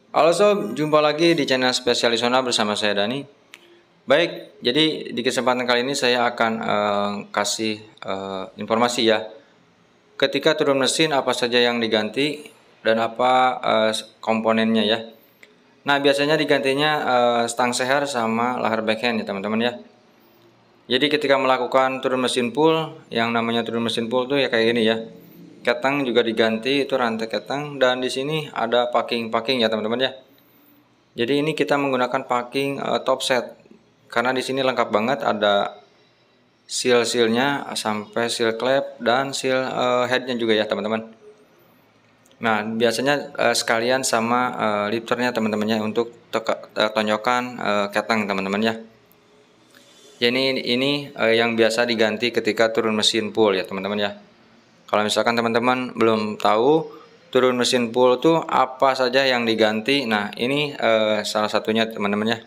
Halo sob, jumpa lagi di channel Spesialis Honda bersama saya Dani. Baik, jadi di kesempatan kali ini saya akan kasih informasi ya. Ketika turun mesin apa saja yang diganti dan apa komponennya ya. Nah biasanya digantinya stang seher sama lahar backhand ya teman-teman ya. Jadi ketika melakukan turun mesin full, yang namanya turun mesin full tuh ya kayak gini ya. Ketang juga diganti, itu rantai ketang, dan di sini ada packing ya teman-teman ya. Jadi ini kita menggunakan packing top set karena di sini lengkap banget, ada seal-sealnya sampai seal klep dan seal headnya juga ya teman-teman. Nah biasanya sekalian sama lifternya teman-temannya untuk tonjokan ketang teman-teman ya. Jadi ini yang biasa diganti ketika turun mesin full ya teman-teman ya. Kalau misalkan teman-teman belum tahu turun mesin full tuh apa saja yang diganti, nah ini salah satunya teman-teman ya.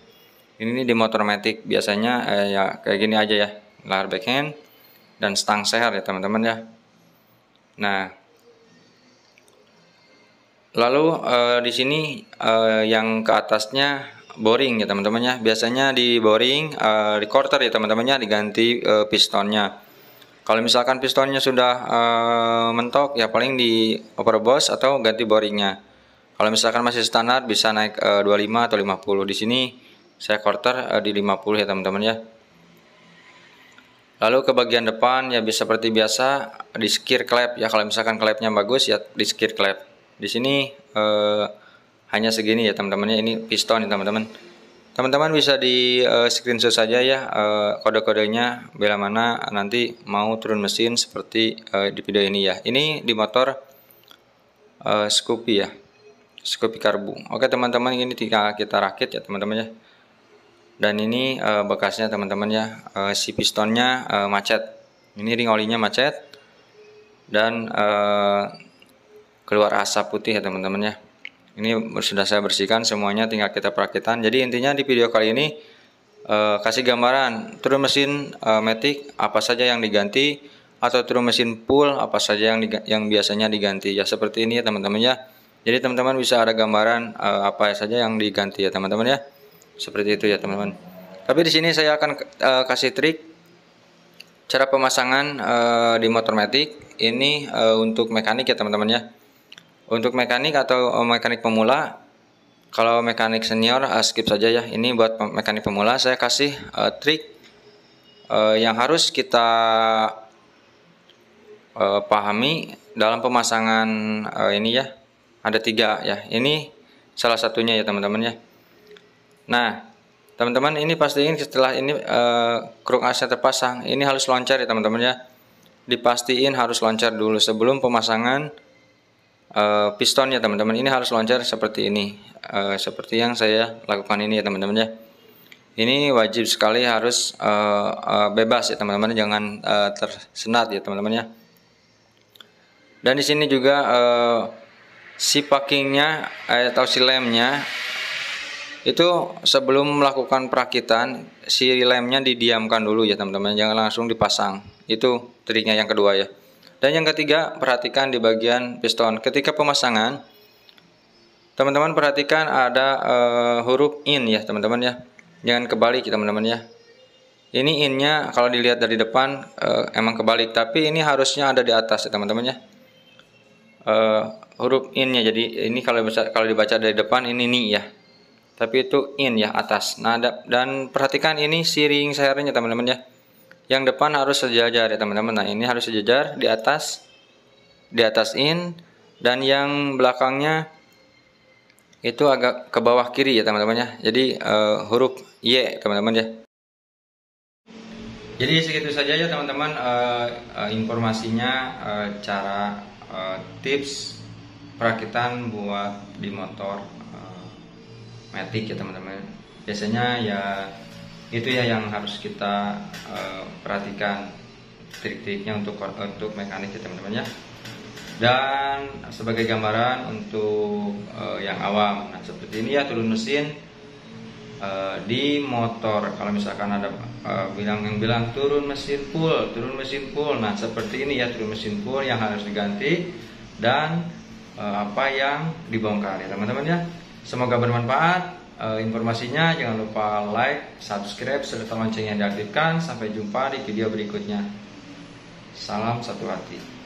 Ini di motor matic biasanya ya kayak gini aja ya, lahar backhand dan stang seher ya teman-teman ya. Nah lalu di sini yang ke atasnya boring ya teman-teman ya. Biasanya di boring di quarter ya teman-teman ya, diganti pistonnya. Kalau misalkan pistonnya sudah mentok ya paling di overboss atau ganti boringnya. Kalau misalkan masih standar bisa naik 25 atau 50. Di sini saya quarter di 50 ya teman-teman ya. Lalu ke bagian depan ya bisa seperti biasa di skir klep ya. Kalau misalkan klepnya bagus ya di skir klep. Di sini hanya segini ya teman-teman ya. Ini piston ya teman-teman. Teman-teman bisa di screenshot saja ya kode-kodenya bila mana nanti mau turun mesin seperti di video ini ya. Ini di motor Scoopy ya, Scoopy karbu. Oke teman-teman, ini tinggal kita rakit ya teman-teman ya. Dan ini bekasnya teman-teman ya, si pistonnya macet. Ini ring olinya macet dan keluar asap putih ya teman-teman ya. Ini sudah saya bersihkan semuanya, tinggal kita perakitan. Jadi intinya di video kali ini kasih gambaran turun mesin matic apa saja yang diganti, atau turun mesin full apa saja yang biasanya diganti ya, seperti ini ya teman-teman ya. Jadi teman-teman bisa ada gambaran apa saja yang diganti ya teman-teman ya, seperti itu ya teman-teman. Tapi di sini saya akan kasih trik cara pemasangan di motor matic ini untuk mekanik ya teman-teman ya. Untuk mekanik atau mekanik pemula, kalau mekanik senior skip saja ya. Ini buat mekanik pemula saya kasih trik yang harus kita pahami dalam pemasangan ini ya. Ada 3 ya. Ini salah satunya ya teman-teman ya. Nah teman-teman, ini pastiin setelah ini kruk asnya terpasang, ini harus loncat ya teman-teman ya. Dipastiin harus loncat dulu sebelum pemasangan piston ya teman-teman. Ini harus loncat seperti ini, seperti yang saya lakukan ini ya teman-teman ya. Ini wajib sekali harus bebas ya teman-teman, jangan tersendat ya teman-teman ya. Dan di sini juga si packingnya atau si lemnya itu sebelum melakukan perakitan, si lemnya didiamkan dulu ya teman-teman, jangan langsung dipasang. Itu triknya yang kedua ya. Dan yang ketiga, perhatikan di bagian piston. Ketika pemasangan, teman-teman perhatikan ada huruf in ya teman-teman ya. Jangan kebalik ya teman-teman ya. Ini innya kalau dilihat dari depan emang kebalik, tapi ini harusnya ada di atas ya teman-teman ya. Huruf innya, jadi ini kalau dibaca dari depan ini ni ya. Tapi itu in ya, atas. Nah dan perhatikan ini si ring sehernya teman-teman ya. Yang depan harus sejajar ya teman-teman. Nah ini harus sejajar di atas in, dan yang belakangnya itu agak ke bawah kiri ya teman-teman ya. Jadi huruf Y teman-teman ya. Jadi segitu saja ya teman-teman informasinya, cara tips perakitan buat di motor matic ya teman-teman. Biasanya ya itu ya yang harus kita perhatikan, trik-triknya untuk mekanik ya teman-teman ya. Dan sebagai gambaran untuk yang awam, nah seperti ini ya turun mesin di motor. Kalau misalkan ada yang bilang turun mesin full, nah seperti ini ya turun mesin full yang harus diganti dan apa yang dibongkar ya teman-teman ya. Semoga bermanfaat informasinya. Jangan lupa like, subscribe, serta loncengnya diaktifkan. Sampai jumpa di video berikutnya. Salam satu hati.